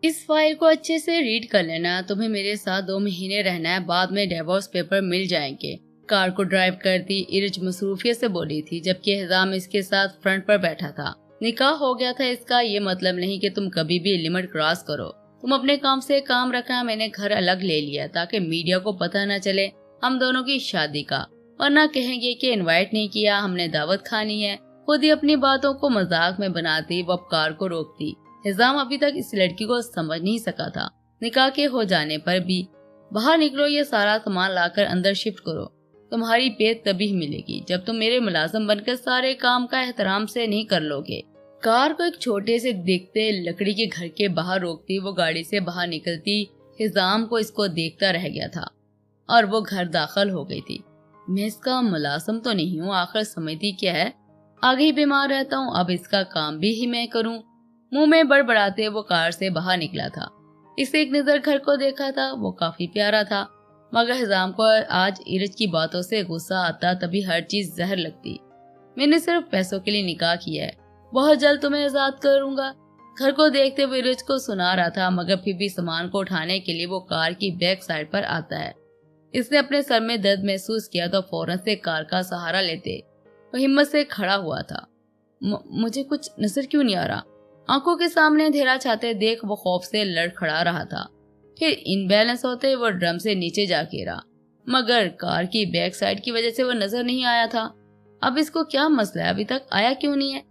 इस फाइल को अच्छे से रीड कर लेना, तुम्हें मेरे साथ 2 महीने रहना है, बाद में डिवोर्स पेपर मिल जाएंगे। कार को ड्राइव करती इरज मसरूफियत से बोली थी, जबकि हिजाम इसके साथ फ्रंट पर बैठा था। निकाह हो गया था, इसका ये मतलब नहीं कि तुम कभी भी लिमिट क्रॉस करो। तुम अपने काम से काम रखना, मैंने घर अलग ले लिया ताकि मीडिया को पता न चले हम दोनों की शादी का, वरना कहेंगे कि इनवाइट नहीं किया, हमने दावत खानी है। खुद ही अपनी बातों को मजाक में बनाती वो कार को रोकती। हिजाम अभी तक इस लड़की को समझ नहीं सका था। निकाह के हो जाने पर भी बाहर निकलो, ये सारा सामान लाकर अंदर शिफ्ट करो। तुम्हारी पेट तभी मिलेगी जब तुम मेरे मुलाजिम बनकर सारे काम का एहतराम से नहीं कर लोगे। कार को एक छोटे से दिखते लकड़ी के घर के बाहर रोकती वो गाड़ी से बाहर निकलती। हिजाम को इसको देखता रह गया था और वो घर दाखिल हो गई थी। मैं इसका मुलाजिम तो नहीं हूँ, आखिर समझती क्या है, आगे ही बीमार रहता हूँ, अब इसका काम भी ही मैं करूँ। मुंह में बड़बड़ाते वो कार से बाहर निकला था। इसे एक नजर घर को देखा था, वो काफी प्यारा था, मगर हिजाम को आज इरज की बातों से गुस्सा आता, तभी हर चीज जहर लगती। मैंने सिर्फ पैसों के लिए निकाह किया है, बहुत जल्द तुम्हें आजाद करूंगा। घर को देखते हुए इरज को सुना रहा था, मगर फिर भी सामान को उठाने के लिए वो कार की बैक साइड पर आता है। इसने अपने सर में दर्द महसूस किया तो फौरन से कार का सहारा लेते वो हिम्मत से खड़ा हुआ था। मुझे कुछ नजर क्यों नहीं आ रहा? आंखों के सामने अंधेरा छाते देख वो खौफ से लड़खड़ा रहा था। फिर इनबैलेंस होते वो ड्रम से नीचे जा गिरा, मगर कार की बैक साइड की वजह से वो नजर नहीं आया था। अब इसको क्या मसला है, अभी तक आया क्यों नहीं है?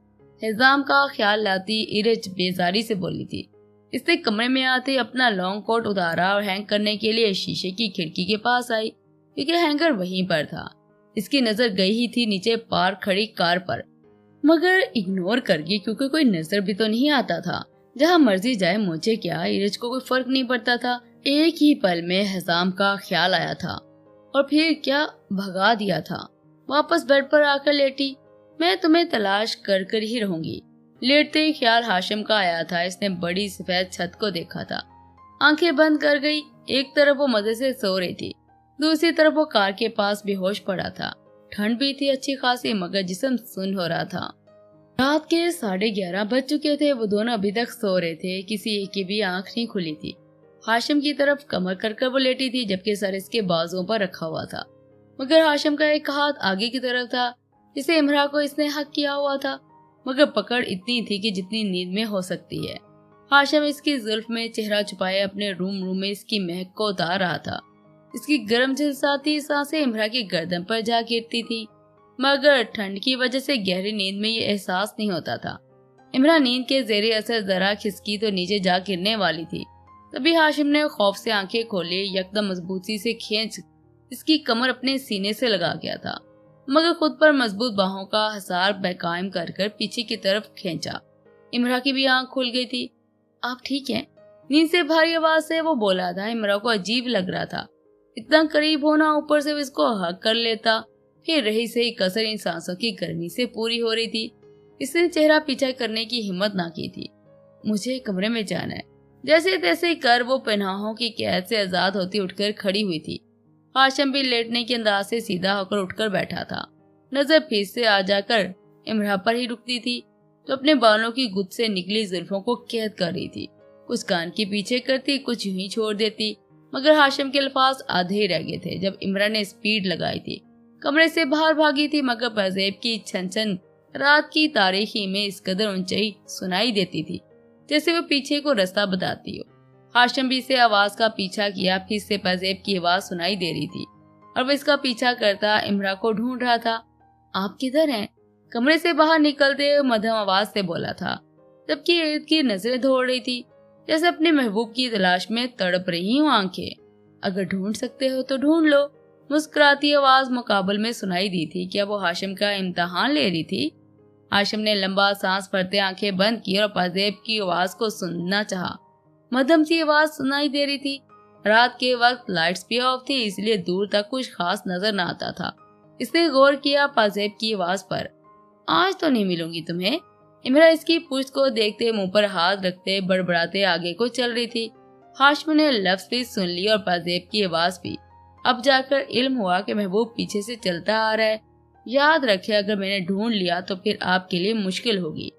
हिजाम का ख्याल लाती इरज बेजारी से बोली थी। इसने कमरे में आते अपना लॉन्ग कोट उतारा और हैंग करने के लिए शीशे की खिड़की के पास आई, क्योंकि हैंगर वहीं पर था। इसकी नजर गई ही थी नीचे पार्क खड़ी कार पर, मगर इग्नोर कर गई क्योंकि कोई नजर भी तो नहीं आता था। जहाँ मर्जी जाए मुझे क्या, इरज को कोई फर्क नहीं पड़ता था। एक ही पल में हिजाम का ख्याल आया था और फिर क्या भगा दिया था। वापस बेड पर आकर लेटी। मैं तुम्हें तलाश कर कर ही रहूंगी। लेटते ही ख्याल हाशिम का आया था। इसने बड़ी सफेद छत को देखा था, आंखें बंद कर गई। एक तरफ वो मजे से सो रही थी, दूसरी तरफ वो कार के पास बेहोश पड़ा था। ठंड भी थी अच्छी खासी, मगर जिस्म सुन्न हो रहा था। रात के 11:30 बज चुके थे। वो दोनों अभी तक सो रहे थे, किसी एक की भी आंख नहीं खुली थी। हाशिम की तरफ कमर कर वो लेटी थी, जबकि सर इसके बाजुओं पर रखा हुआ था, मगर हाशिम का एक हाथ आगे की तरफ था, जिसे इमरा को इसने हक किया हुआ था, मगर पकड़ इतनी थी कि जितनी नींद में हो सकती है। हाशिम इसकी जुल्फ में चेहरा छुपाए अपने रूम में इसकी महक को उतार रहा था। इसकी गर्म झलसाती सांसें इमरा की गर्दन पर जा गिरती थी, मगर ठंड की वजह से गहरी नींद में ये एहसास नहीं होता था। इमरा नींद के जेरे असर जरा खिसकी तो नीचे जा गिरने वाली थी। तभी हाशिम ने खौफ से आंखें खोली, यकदम मजबूती से खींच इसकी कमर अपने सीने से लगा गया था, मगर खुद पर मजबूत बाहों का हसार बेकायम कर पीछे की तरफ खींचा। इमरा की भी आंख खुल गई थी। आप ठीक हैं? नींद से भारी आवाज से वो बोला था। इमरा को अजीब लग रहा था, इतना करीब होना, ऊपर से इसको हक कर लेता। फिर रही सही कसर इन सांसों की गर्मी से पूरी हो रही थी। इसने चेहरा पीछा करने की हिम्मत ना की थी। मुझे कमरे में जाना है, जैसे तैसे कर वो पनाहों की कैद से आजाद होती उठकर खड़ी हुई थी। हाशिम भी लेटने के अंदाज से सीधा होकर उठकर बैठा था। नजर फिर से आ जाकर इमरा पर ही रुकती थी, तो अपने बालों की गुद से निकली जुल्फों को कैद कर रही थी। कुछ कान के पीछे करती, कुछ यूं ही छोड़ देती, मगर हाशिम के अल्फाज आधे ही रह गए थे जब इमरा ने स्पीड लगाई थी। कमरे से बाहर भागी थी, मगर पजेब की छन रात की तारीखी में इस कदर ऊंचाई सुनाई देती थी जैसे वो पीछे को रास्ता बताती हो। हाशिम भी इसे आवाज का पीछा किया, फिर से पजेब की आवाज सुनाई दे रही थी और वो इसका पीछा करता इमरा को ढूंढ रहा था। आप किधर हैं? कमरे से बाहर निकलते हुए मध्यम आवाज से बोला था, जबकि इर्द की नजरें दौड़ रही थी, जैसे अपने महबूब की तलाश में तड़प रही हूँ आंखें। अगर ढूंढ सकते हो तो ढूंढ लो। मुस्कुराती आवाज मुकाबल में सुनाई दी थी। क्या वो हाशिम का इम्तिहान ले रही थी? हाशिम ने लंबा सांस भरते आंखें बंद की और पजेब की आवाज को सुनना चाहा। मध्यम सी आवाज सुनाई दे रही थी। रात के वक्त लाइट्स भी ऑफ थी, इसलिए दूर तक कुछ खास नजर न आता था। इसने गौर किया पजेब की आवाज पर। आज तो नहीं मिलूंगी तुम्हें। इमरा इसकी पुश्त को देखते मुंह पर हाथ रखते बड़बड़ाते आगे को चल रही थी। हाशिम ने लफ्ज भी सुन ली और पजेब की आवाज भी। अब जाकर इल्म हुआ कि महबूब पीछे से चलता आ रहा है। याद रखे, अगर मैंने ढूंढ लिया तो फिर आपके लिए मुश्किल होगी।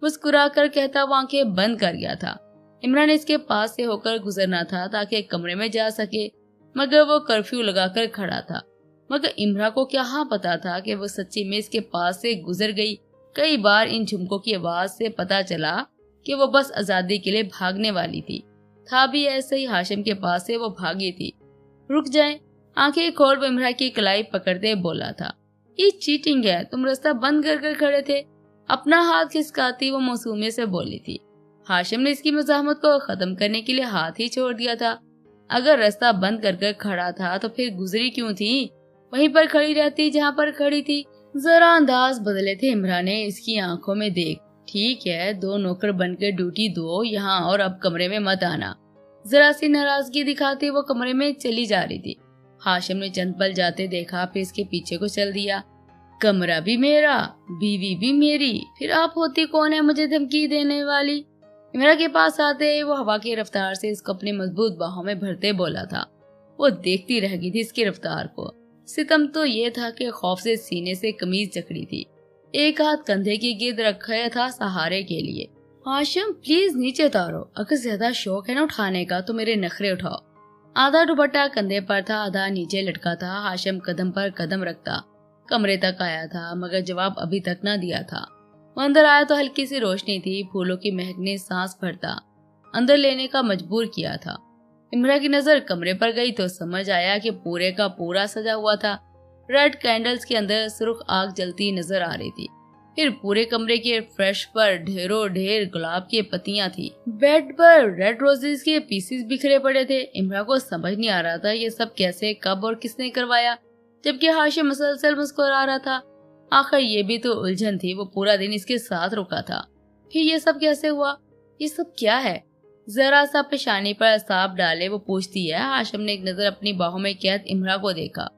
मुस्कुरा कर कहता वो आंखें बंद कर गया था। इमरान ने इसके पास से होकर गुजरना था ताकि कमरे में जा सके, मगर वो कर्फ्यू लगाकर खड़ा था। मगर इमरान को क्या पता था कि वो सच्ची में इसके पास से गुजर गई। कई बार इन झुमकों की आवाज से पता चला कि वो बस आजादी के लिए भागने वाली थी। था भी ऐसे ही, हाशिम के पास से वो भागी थी। रुक जाए, आंखें खोल वो इमरान की कलाई पकड़ते बोला था। ये चीटिंग है, तुम रास्ता बंद कर खड़े थे। अपना हाथ खिसकाती वो मासूमियत से बोली थी। हाशिम ने इसकी मज़ाहमत को खत्म करने के लिए हाथ ही छोड़ दिया था। अगर रास्ता बंद कर खड़ा था तो फिर गुजरी क्यों थी? वहीं पर खड़ी रहती जहाँ पर खड़ी थी। जरा अंदाज बदले थे इमरान ने इसकी आंखों में देख। ठीक है, 2 नौकर बनकर ड्यूटी दो यहाँ और अब कमरे में मत आना। जरा सी नाराजगी दिखाती वो कमरे में चली जा रही थी। हाशिम ने चंद पल जाते देखा, फिर इसके पीछे को चल दिया। कमरा भी मेरा, बीवी भी मेरी, फिर आप होती कौन है मुझे धमकी देने वाली? इमरान के पास आते वो हवा की रफ्तार से इसको अपनी मजबूत बाहों में भरते बोला था। वो देखती रह गई थी इसकी रफ्तार को। सितम तो ये था कि खौफ से सीने से कमीज जकड़ी थी। एक हाथ कंधे की गिर्द रखा था सहारे के लिए। हाशिम प्लीज नीचे उतारो, अगर ज्यादा शौक है ना उठाने का तो मेरे नखरे उठाओ। आधा दुपट्टा कंधे पर था, आधा नीचे लटका था। हाशिम कदम पर कदम रखता कमरे तक आया था, मगर जवाब अभी तक न दिया था। वो अंदर आया तो हल्की सी रोशनी थी, फूलों की महक ने सांस भरता अंदर लेने का मजबूर किया था। इमरान की नजर कमरे पर गई तो समझ आया कि पूरे का पूरा सजा हुआ था। रेड कैंडल्स के अंदर सुर्ख आग जलती नजर आ रही थी। फिर पूरे कमरे के फर्श पर ढेरों ढेर गुलाब की पत्तियां थी। बेड पर रेड रोजेस के पीसेस बिखरे पड़े थे। इमरान को समझ नहीं आ रहा था ये सब कैसे, कब और किसने करवाया, जबकि हाशिम मुसलसल मुस्कुरा रहा था। आखिर ये भी तो उलझन थी, वो पूरा दिन इसके साथ रुका था, फिर ये सब कैसे हुआ? ये सब क्या है? जरा सा पेशानी पर सांप डाले वो पूछती है। हाशिम ने एक नजर अपनी बाहों में कैद इमरान को देखा।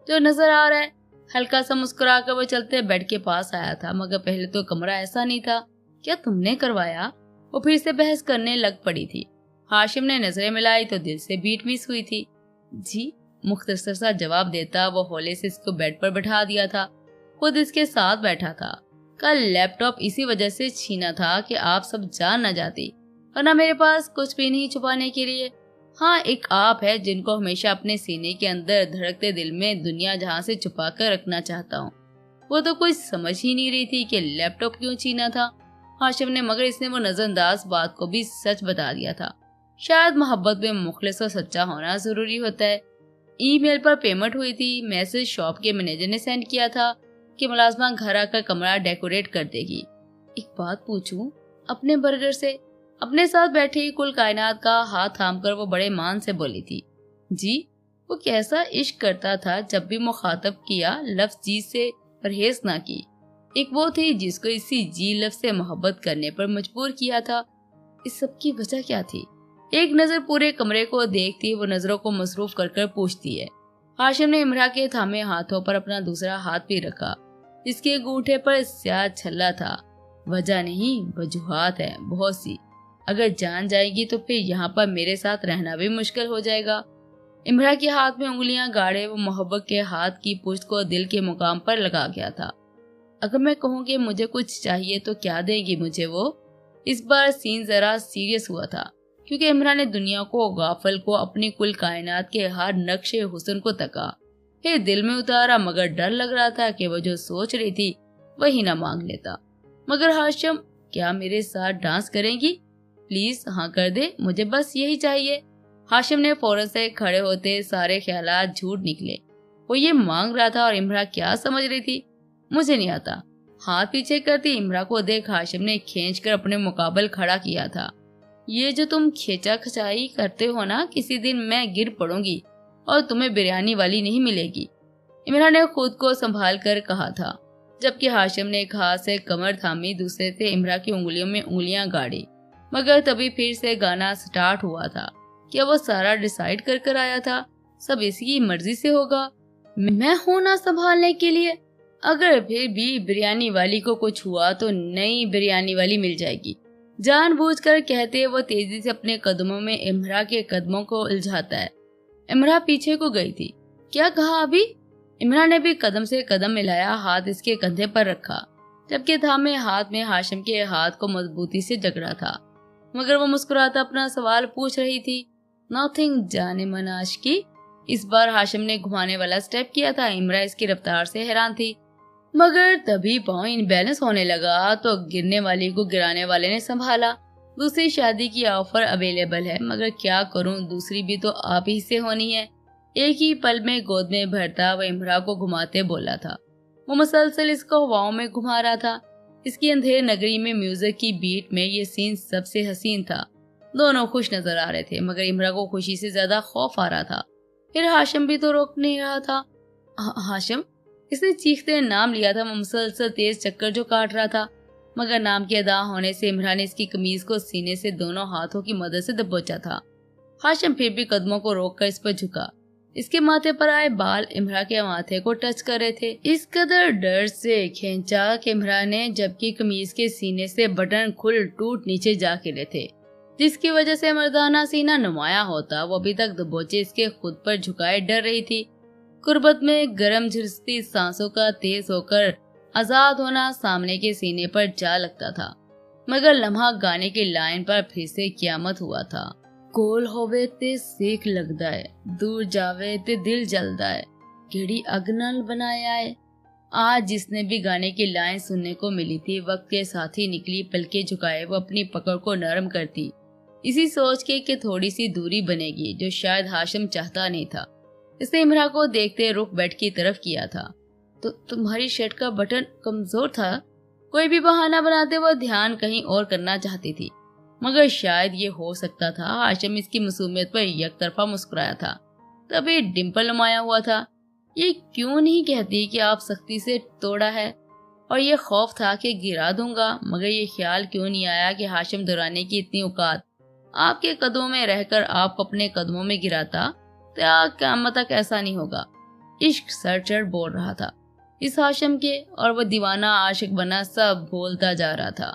जो नजर आ रहा है, हल्का सा मुस्कुरा कर वो चलते बेड के पास आया था, मगर पहले तो कमरा ऐसा नहीं था। क्या तुमने करवाया? वो फिर से बहस करने लग पड़ी थी। हाशिम ने नजरें मिलाई तो दिल से बीट मिस हुई थी। जी, मुख्तसर सा जवाब देता वो हौले से इसको बेड पर बैठा दिया था। खुद इसके साथ बैठा था। कल लैपटॉप इसी वजह से छीना था कि आप सब जान न जाती, वरना मेरे पास कुछ भी नहीं छुपाने के लिए। हाँ, एक आप है जिनको हमेशा अपने सीने के अंदर धड़कते दिल में दुनिया जहाँ से छुपा कर रखना चाहता हूँ। वो तो कुछ समझ ही नहीं रही थी कि लैपटॉप क्यों छीना था हाशिम ने, मगर इसने वो नजरअंदाज बात को भी सच बता दिया था। शायद मोहब्बत में मुखलिस और सच्चा होना जरूरी होता है। ईमेल पर पेमेंट हुई थी। मैसेज शॉप के मैनेजर ने सेंड किया था कि मुलाजमा घर आकर कमरा डेकोरेट कर देगी। एक बात पूछूं? अपने बर्गर से अपने साथ बैठी कुल कायनात का हाथ थामकर वो बड़े मान से बोली थी। जी, वो कैसा इश्क करता था, जब भी मुखातब किया लफ्ज जी से परहेज ना की। एक वो थी जिसको इसी जी लफ्ज से मोहब्बत करने पर मजबूर किया था। इस सब की वजह क्या थी? एक नजर पूरे कमरे को देखती वो नजरों को मसरूफ कर पूछती है। हाशिम ने इमरान के थामे हाथों पर अपना दूसरा हाथ भी रखा, जिसके अंगूठे पर स्याह छल्ला था। वजह नहीं, वजूहात है बहुत सी। अगर जान जाएगी तो फिर यहाँ पर मेरे साथ रहना भी मुश्किल हो जाएगा। इमरान के हाथ में उंगलियां गाड़े वो मोहब्बत के हाथ की पुश्त को दिल के मुकाम पर लगा गया था। अगर मैं कहूँ कि मुझे कुछ चाहिए तो क्या देगी मुझे वो? इस बार सीन जरा सीरियस हुआ था, क्योंकि इमरान ने दुनिया को, गाफल को, अपनी कुल कायनात के हर नक्शे हुस्न को तका, फिर दिल में उतारा, मगर डर लग रहा था कि वो जो सोच रही थी वही ना मांग लेता। मगर हाशिम, क्या मेरे साथ डांस करेंगी? प्लीज हाँ कर दे, मुझे बस यही चाहिए। हाशिम ने फौरन से खड़े होते सारे ख्यालात झूठ निकले। वो ये मांग रहा था और इमरान क्या समझ रही थी मुझे नहीं आता। हाथ पीछे करती इमरान को देख हाशिम ने खींचकर अपने मुकाबल खड़ा किया था। ये जो तुम खींचा खचाई करते हो ना, किसी दिन मैं गिर पड़ूंगी और तुम्हें बिरयानी वाली नहीं मिलेगी, इमरान ने खुद को संभाल कर कहा था, जबकि हाशिम ने एक हाथ से कमर थामी, दूसरे से इमरान की उंगलियों में उंगलियां गाड़ी। मगर तभी फिर से गाना स्टार्ट हुआ था। क्या वो सारा डिसाइड कर आया था? सब इसकी मर्जी से होगा? मैं हूं ना संभालने के लिए। अगर फिर भी बिरयानी वाली को कुछ हुआ तो नई बिरयानी वाली मिल जाएगी। जानबूझकर कहते वो तेजी से अपने कदमों में इमरान के कदमों को उलझाता है। इमरान पीछे को गई थी। क्या कहा अभी? इमरान ने भी कदम से कदम मिलाया, हाथ इसके कंधे पर रखा, जबकि थामे हाथ में हाशिम के हाथ को मजबूती से जकड़ा था। मगर वो मुस्कुराता अपना सवाल पूछ रही थी। नथिंग जाने मन आशिकी। इस बार हाशिम ने घुमाने वाला स्टेप किया था। इमरा इसकी रफ्तार से हैरान थी, मगर तभी पाँव इनबैलेंस होने लगा तो गिरने वाली को गिराने वाले ने संभाला। दूसरी शादी की ऑफर अवेलेबल है, मगर क्या करूं, दूसरी भी तो आप ही से होनी है। एक ही पल में गोद में भरता वो इमरा को घुमाते बोला था। वो मुसलसल इसको हवाओं में घुमा रहा था। इसकी अंधेर नगरी में म्यूजिक की बीट में ये सीन सबसे हसीन था। दोनों खुश नजर आ रहे थे, मगर इमरा को खुशी से ज्यादा खौफ आ रहा था। फिर हाशिम भी तो रोक नहीं रहा था। हाशिम, इसने चीखते नाम लिया था। वो मुसलसल तेज चक्कर जो काट रहा था, मगर नाम के अदा होने से इमरा ने इसकी कमीज को सीने से दोनों हाथों की मदद से दबोचा था। हाशिम फिर भी कदमों को रोककर इस पर झुका। इसके माथे पर आए बाल इमरा के माथे को टच कर रहे थे। इस कदर डर से खींचा कि इमरा ने, जबकि कमीज के सीने से बटन खुल टूट नीचे जा गिरे थे, जिसकी वजह से मर्दाना सीना नुमाया होता। वो अभी तक दबोचे इसके खुद पर झुकाए डर रही थी। कुर्बत में गर्म झिरसती सांसों का तेज होकर आजाद होना सामने के सीने पर जा लगता था। मगर लम्हा गाने की लाइन पर फिर से क़यामत हुआ था। कोल होवे ते सेक लगदा है, दूर जावे ते दिल जलदा है, केड़ी अग नाल बनाया है। आज जिसने भी गाने की लाइन सुनने को मिली थी, वक्त के साथ ही निकली पलके झुकाए वो अपनी पकड़ को नरम करती, इसी सोच के कि थोड़ी सी दूरी बनेगी, जो शायद हाशिम चाहता नहीं था। इसने इमरा को देखते रुख बेड की तरफ किया था। तो तुम्हारी शर्ट का बटन कमजोर था। कोई भी बहाना बनाते वो ध्यान कहीं और करना चाहती थी, मगर शायद ये हो सकता था। हाशिम इसकी मासूमियत पर एक तरफा मुस्कुराया था, तभी डिम्पल नुमाया हुआ था। ये क्यों नहीं कहती कि आप सख्ती से तोड़ा है, और ये खौफ था कि गिरा दूंगा, मगर ये ख्याल क्यों नहीं आया कि हाशिम दुराने की इतनी औकात, आपके कदमों में रहकर आप अपने कदमों में गिराता, तो क़यामत तक ऐसा नहीं होगा। इश्क सर चढ़ बोल रहा था इस हाशिम के, और वो दीवाना आशिक बना सब भूलता जा रहा था।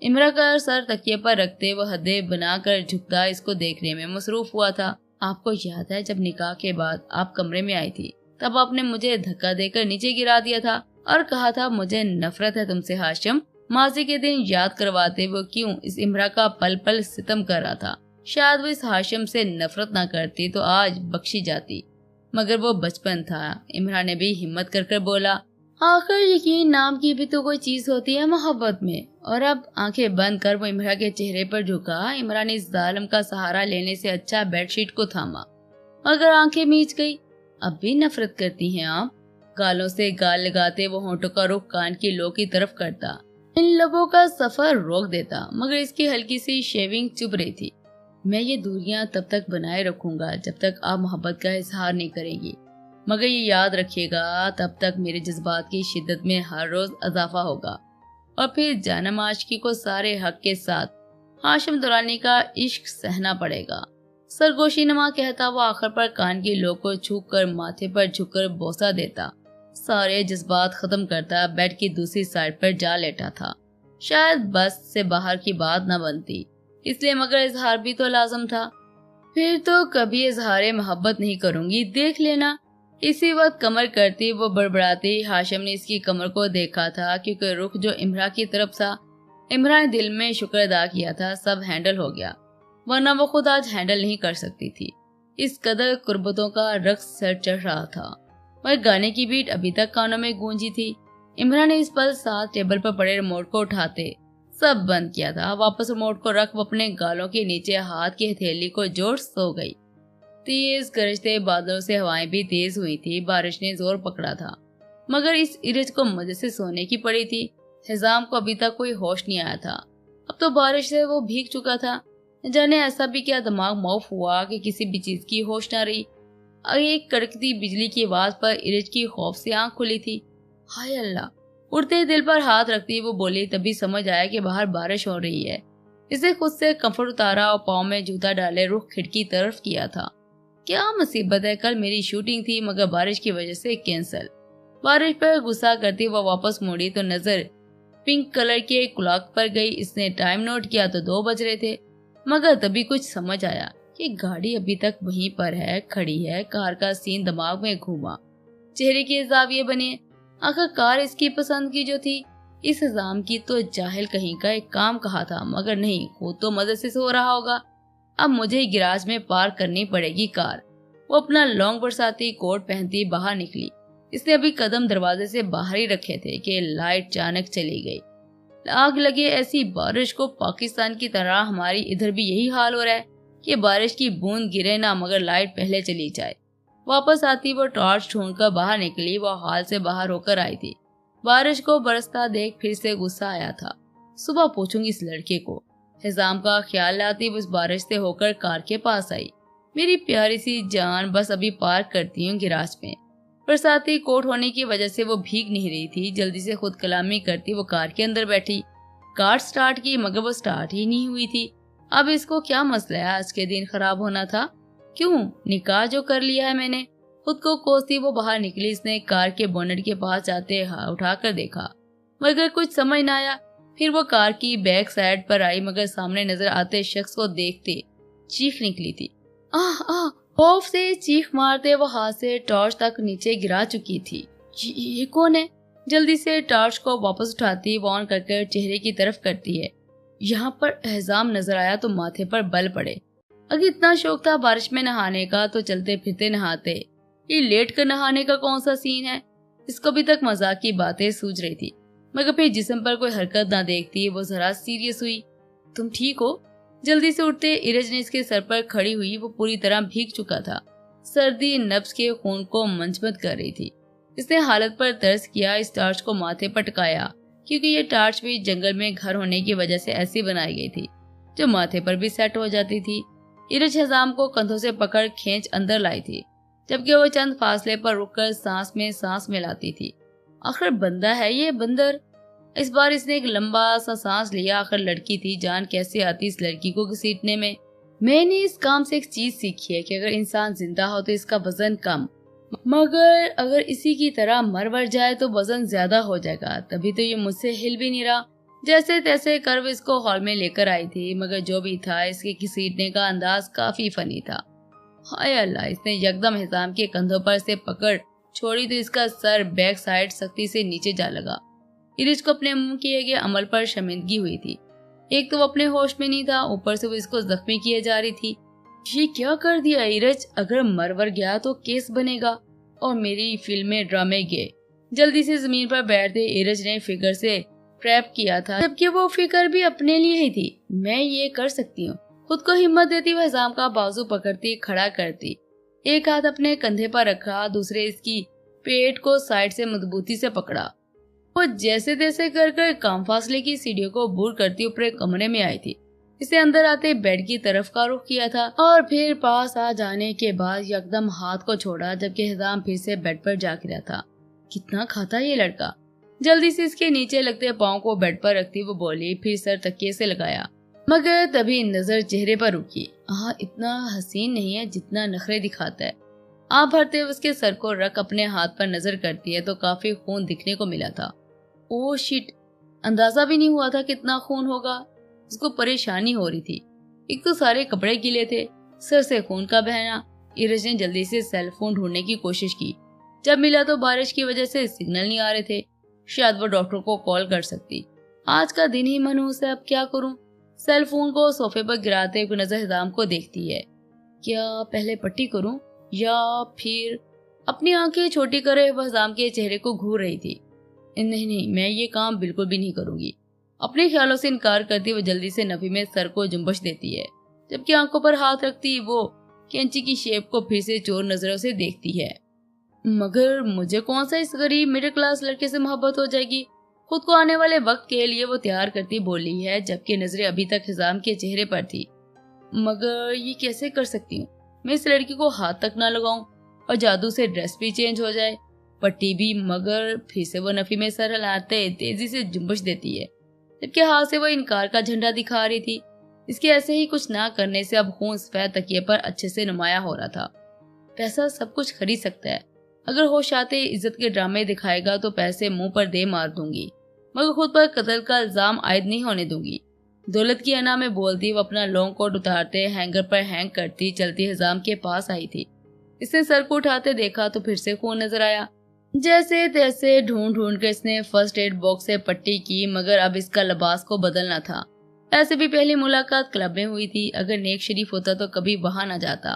इमरा का सर तकिए पर रखते वो हदे बनाकर झुकता इसको देखने में मसरूफ हुआ था। आपको याद है जब निकाह के बाद आप कमरे में आई थी, तब आपने मुझे धक्का देकर नीचे गिरा दिया था और कहा था मुझे नफरत है तुमसे हाशिम। माजी के दिन याद करवाते वो क्यों इस इमरा का पल पल सितम कर रहा था। शायद वो इस हाशिम से नफरत ना करती तो आज बख्शी जाती, मगर वो बचपन था। इमरा ने भी हिम्मत कर बोला, आखिर यकीन नाम की भी तो कोई चीज होती है मोहब्बत में। और अब आंखें बंद कर वो इमरा के चेहरे पर झुका। इमरा ने इस जालिम का सहारा लेने से अच्छा बेडशीट को थामा, मगर आंखें मीच गई। अब भी नफरत करती हैं आप? गालों से गाल लगाते वो होंठों का रुख कान की लो की तरफ करता, इन लबों का सफर रोक देता, मगर इसकी हल्की सी शेविंग चुभ रही थी। मैं ये दूरियां तब तक बनाए रखूंगा जब तक आप मोहब्बत का इजहार नहीं करेंगी, मगर ये याद रखिएगा तब तक मेरे जज्बात की शिद्दत में हर रोज इजाफा होगा, और फिर जानम आशिकी को सारे हक के साथ हाशिम दुरानी का इश्क सहना पड़ेगा। सरगोशी नमा कहता वो आखिर पर कान की लो को छू कर माथे पर झुककर बोसा देता, सारे जज्बात खत्म करता बेड की दूसरी साइड पर जा लेटा था। शायद बस से बाहर की बात न बनती इसलिए, मगर इजहार भी तो लाजम था। फिर तो कभी इजहार मोहब्बत नहीं करूंगी, देख लेना। इसी वक्त कमर करती वो बड़बड़ाती हाशिम ने इसकी कमर को देखा था, क्योंकि रुख जो इमरा की तरफ था। इमरा ने दिल में शुक्र अदा किया था सब हैंडल हो गया, वरना वो खुद आज हैंडल नहीं कर सकती थी। इस कदर कुर्बतों का रक्स सर चढ़ रहा था, मगर गाने की बीट अभी तक कानों में गूंजी थी। इमरा ने इस पल साथ टेबल पर पड़े रिमोट को उठाते सब बंद किया था। वापस रिमोट को रख वो अपने गालों के नीचे हाथ की हथेली को जोड़ सो गई। तेज गरजते बादलों से हवाएं भी तेज हुई थी। बारिश ने जोर पकड़ा था, मगर इस इरज को मजे से सोने की पड़ी थी। हिजाम को अभी तक कोई होश नहीं आया था। अब तो बारिश से वो भीग चुका था। जाने ऐसा भी क्या दिमाग मौफ हुआ कि किसी भी चीज की होश न रही। एक कड़कती बिजली की आवाज पर इरज की खौफ से आंख खुली थी। हाय अल्लाह! उड़ते दिल पर हाथ रखती वो बोली। तभी समझ आया कि बाहर बारिश हो रही है। इसे खुद से कंफर्ट उतारा और पाँव में जूता डाले रुख खिड़की तरफ किया था। क्या मुसीबत है, कल मेरी शूटिंग थी मगर बारिश की वजह से कैंसिल। बारिश पर गुस्सा करती वो वापस मुड़ी तो नजर पिंक कलर के क्लॉक पर गई। इसने टाइम नोट किया तो 2 बज रहे थे, मगर तभी कुछ समझ आया कि गाड़ी अभी तक वहीं पर है, खड़ी है। कार का सीन दिमाग में घूमा, चेहरे के जाविये बने। आखिर कार इसकी पसंद की जो थी, इस हिजाम की तो जाहिल कहीं का एक काम कहा था, मगर नहीं, खुद तो मदद से सो रहा होगा। अब मुझे गैराज में पार्क करनी पड़ेगी कार। वो अपना लॉन्ग बरसाती कोट पहनती बाहर निकली। इसने अभी कदम दरवाजे से बाहर ही रखे थे कि लाइट अचानक चली गई। आग लगे ऐसी बारिश को पाकिस्तान की तरह हमारी इधर भी यही हाल हो रहा है कि बारिश की बूंद गिरे ना मगर लाइट पहले चली जाए। वापस आती वो टॉर्च ढूंढकर बाहर निकली। वो हाल से बाहर होकर आई थी। बारिश को बरसता देख फिर से गुस्सा आया था। सुबह पूछूंगी इस लड़के को। हिजाम का ख्याल लाती वो इस बारिश से होकर कार के पास आई। मेरी प्यारी सी जान, बस अभी पार्क करती हूँ गैराज में। बरसाती कोट होने की वजह से वो भीग नहीं रही थी। जल्दी से खुद कलामी करती वो कार के अंदर बैठी। कार स्टार्ट की मगर वो स्टार्ट ही नहीं हुई थी। अब इसको क्या मसला है, आज के दिन खराब होना था? क्यों, निकाह जो कर लिया है मैंने। खुद को कोसती वो बाहर निकली। इसने कार के बोनेट के पास जाते उठाकर देखा मगर कुछ समझ न आया। फिर वो कार की बैक साइड पर आई मगर सामने नजर आते शख्स को देखते चीख निकली थी। आह आह! खौफ से चीख मारते वो हाथ से टॉर्च तक नीचे गिरा चुकी थी। ये कौन है? जल्दी से टॉर्च को वापस उठाती वो ऑन करके चेहरे की तरफ करती है। यहाँ पर एहजाम नजर आया तो माथे पर बल पड़े। अगर इतना शौक था बारिश में नहाने का तो चलते फिरते नहाते। ये लेट कर नहाने का कौन सा सीन है? इसको अभी तक मजाक की बातें सूझ रही थी मगर फिर जिस्म पर कोई हरकत ना देखती वो जरा सीरियस हुई। तुम ठीक हो? जल्दी से उठते इरज ने इसके सर पर खड़ी हुई। वो पूरी तरह भीग चुका था। सर्दी नब्ज के खून को मंजमद कर रही थी। इसने हालत पर तरस किया। इस टार्च को माथे पर टकाया क्योंकि ये टार्च भी जंगल में घर होने की वजह से ऐसी बनाई गई थी जो माथे पर भी सेट हो जाती थी। इरज हिजाम को कंधों से पकड़ खींच अंदर लाई थी जबकि वो चंद फासले पर रुककर सांस में सांस मिलाती थी। आखिर बंदा है ये बंदर। इस बार इसने एक लंबा सा सांस लिया। आखिर लड़की थी, जान कैसे आती इस लड़की को घसीटने में। मैंने इस काम से एक चीज सीखी है कि अगर इंसान जिंदा हो तो इसका वजन कम, मगर अगर इसी की तरह मर वर जाए तो वजन ज्यादा हो जाएगा। तभी तो ये मुझसे हिल भी नहीं रहा। जैसे तैसे कर वो इसको हॉल में लेकर आई थी मगर जो भी था इसके घसीटने का अंदाज काफी फनी था। हाय अल्लाह! इसने यकदम हिजाम के कंधों पर से पकड़ छोड़ी तो इसका सर बैक साइड सख्ती से नीचे जा लगा। इरिज को अपने मुंह किए गए अमल पर शर्मिंदगी हुई थी। एक तो वो अपने होश में नहीं था, ऊपर से वो इसको जख्मी किए जा रही थी। ये क्या कर दिया इरिज? अगर मरवर गया तो केस बनेगा और मेरी फिल्में ड्रामे गए। जल्दी से जमीन पर बैठते इरिज ने फिगर से ट्रैप किया था जबकि वो फिकर भी अपने लिए ही थी। मैं ये कर सकती हूँ। खुद को हिम्मत देती वह हिजाम का बाजू पकड़ती खड़ा करती। एक हाथ अपने कंधे पर रखा, दूसरे इसकी पेट को साइड से मजबूती से पकड़ा। वो जैसे तैसे कर कम फासले की सीढ़ियों को बूर करती ऊपर कमरे में आई थी। इसे अंदर आते बेड की तरफ का रुख किया था और फिर पास आ जाने के बाद यकदम हाथ को छोड़ा जबकि हिजाम फिर से बेड पर जा गिरा था। कितना खाता ये लड़का। जल्दी से इसके नीचे लगते पाँव को बेड पर रखती वो बोली, फिर सर तकिए से लगाया मगर तभी नजर चेहरे पर रुकी। इतना हसीन नहीं है जितना नखरे दिखाता है। आप भरते उसके सर को रख अपने हाथ पर नजर करती है तो काफी खून दिखने को मिला था। Oh shit! अंदाजा भी नहीं हुआ था कितना खून होगा। उसको परेशानी हो रही थी। एक तो सारे कपड़े गीले थे, सर से खून का बहना। इरज ने जल्दी से सेल फोन ढूंढने की कोशिश की। जब मिला तो बारिश की वजह से सिग्नल नहीं आ रहे थे। शायद वो डॉक्टर को कॉल कर सकती। आज का दिन ही मनहूस है, अब क्या करूं? सेल फोन को सोफे पर गिराते हुए नजर हिजाम को देखती है। क्या पहले पट्टी करूं या फिर? अपनी आंखें छोटी करे वह हिजाम के चेहरे को घूर रही थी। नहीं, मैं ये काम बिल्कुल भी नहीं करूंगी। अपने ख्यालों से इनकार करती वो जल्दी से नफी में सर को जुम्बश देती है जबकि आंखों पर हाथ रखती वो कैंची की शेप को फिर से चोर नजरों से देखती है। मगर मुझे कौन सा इस गरीब मिडिल क्लास लड़के से मोहब्बत हो जाएगी? खुद को आने वाले वक्त के लिए वो तैयार करती बोली है जबकि नजरें अभी तक हिजाम के चेहरे पर थी। मगर ये कैसे कर सकती हूँ? मैं इस लड़की को हाथ तक ना लगाऊं और जादू से ड्रेस भी चेंज हो जाए, पट्टी भी। मगर फिर से वो नफी में सर हिलाते तेजी से जुम्बश देती है जबकि हाथ से वो इनकार का झंडा दिखा रही थी। इसके ऐसे ही कुछ ना करने से अब खून सफेद तकिए पर अच्छे से नुमाया हो रहा था। पैसा सब कुछ खरीद सकता है। अगर होश आते इज्जत के ड्रामे दिखाएगा तो पैसे मुंह पर दे मार दूंगी मगर खुद पर कत्ल का इल्जाम आयद नहीं होने दूंगी। दौलत की अना में बोलती वो अपना लॉन्ग कोट उतारते हैंगर पर हैंग करती चलती हिजाम के पास आई थी। इसने सर को उठाते देखा तो फिर से खून नजर आया। जैसे तैसे ढूंढ ढूंढ कर इसने फर्स्ट एड बॉक्स से पट्टी की, मगर अब इसका लिबास को बदलना था। ऐसे भी पहली मुलाकात क्लब में हुई थी, अगर नेक शरीफ होता तो कभी वहां न जाता।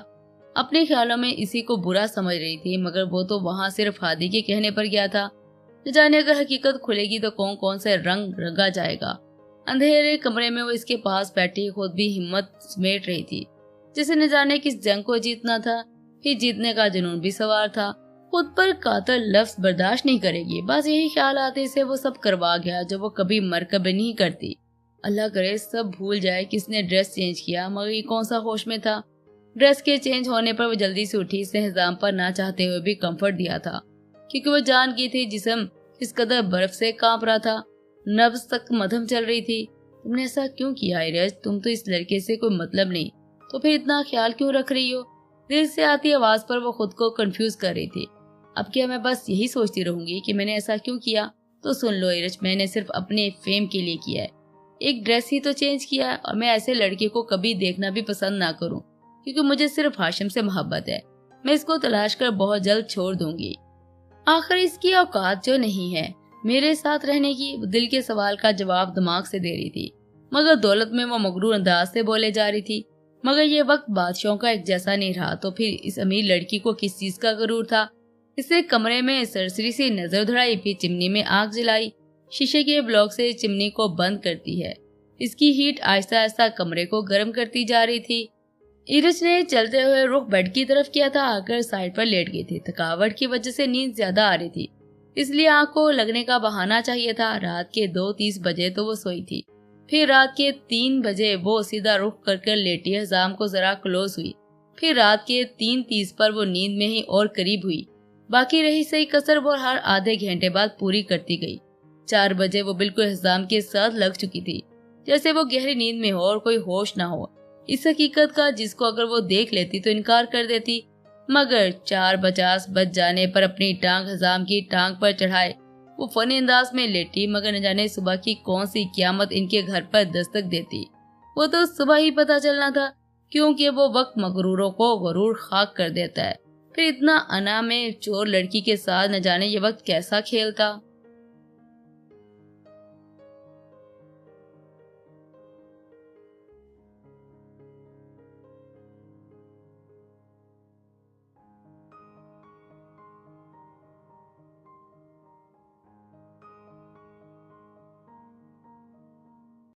अपने ख्यालों में इसी को बुरा समझ रही थी, मगर वो तो वहां सिर्फ हादी के कहने पर गया था। न जाने अगर हकीकत खुलेगी तो कौन कौन से रंग रंगा जाएगा। अंधेरे कमरे में वो इसके पास बैठी खुद भी हिम्मत समेट रही थी, जिसे न जाने किस जंग को जीतना था, फिर जीतने का जुनून भी सवार था। खुद पर कातिल लफ्ज बर्दाश्त नहीं करेगी, बस यही ख्याल आते से वो सब करवा गया जो वो कभी मरकब नहीं करती। अल्लाह करे सब भूल जाए किसने ड्रेस चेंज किया, मगर ये कौन सा होश में था। ड्रेस के चेंज होने पर वो जल्दी से उठी, इसने हिजाम पर ना चाहते हुए भी कंफर्ट दिया था, क्योंकि वो जान गई थी जिस्म इस कदर बर्फ से कांप रहा था, नब्ज तक मध्यम चल रही थी। तुमने ऐसा क्यों किया इरज? तुम तो इस लड़के से कोई मतलब नहीं, तो फिर इतना ख्याल क्यों रख रही हो? दिल से आती आवाज पर वो खुद को कंफ्यूज कर रही थी। अब क्या मैं बस यही सोचती रहूंगी कि मैंने ऐसा क्यों किया? तो सुन लो इरज, मैंने सिर्फ अपने फेम के लिए किया है, एक ड्रेस ही तो चेंज किया है, और मैं ऐसे लड़के को कभी देखना भी पसंद ना करूं, क्योंकि मुझे सिर्फ हाशिम से मोहब्बत है। मैं इसको तलाश कर बहुत जल्द छोड़ दूंगी। आखिर इसकी औकात जो नहीं है मेरे साथ रहने की। दिल के सवाल का जवाब दिमाग से दे रही थी, मगर दौलत में वो मगरूर अंदाज से बोले जा रही थी। मगर ये वक्त बादशाहों का एक जैसा नहीं रहा, तो फिर इस अमीर लड़की को किस चीज का गरूर था? इसने कमरे में सरसरी से नजर दौड़ाई, फिर चिमनी में आग जलाई। शीशे के ब्लॉक से चिमनी को बंद करती है। इसकी हीट आहिस्ता आहिस्ता कमरे को गर्म करती जा रही थी। इरज ने चलते हुए रुख बेड की तरफ किया था, आकर साइड पर लेट गई थी। थकावट की वजह से नींद ज्यादा आ रही थी, इसलिए आंख को लगने का बहाना चाहिए था। रात के 2:30 बजे तो वो सोई थी, फिर रात के 3 बजे वो सीधा रुख कर लेटी, हजाम को जरा क्लोज हुई, फिर रात के 3:30 पर वो नींद में ही और करीब हुई। बाकी रही सही कसर वो हर आधे घंटे बाद पूरी करती गई। 4 बजे वो बिल्कुल हजाम के साथ लग चुकी थी, जैसे वो गहरी नींद में हो और कोई होश ना हो इस हकीकत का, जिसको अगर वो देख लेती तो इनकार कर देती। मगर 4:50 बज जाने पर अपनी टांग हजाम की टांग पर चढ़ाए वो फनी अंदाज में लेटी, मगर न जाने सुबह की कौन सी कियामत इनके घर पर दस्तक देती। वो तो सुबह ही पता चलना था, क्योंकि वो वक्त मगरूरों को गरूर खाक कर देता है। फिर इतना अना में चोर लड़की के साथ न जाने ये वक्त कैसा खेल था।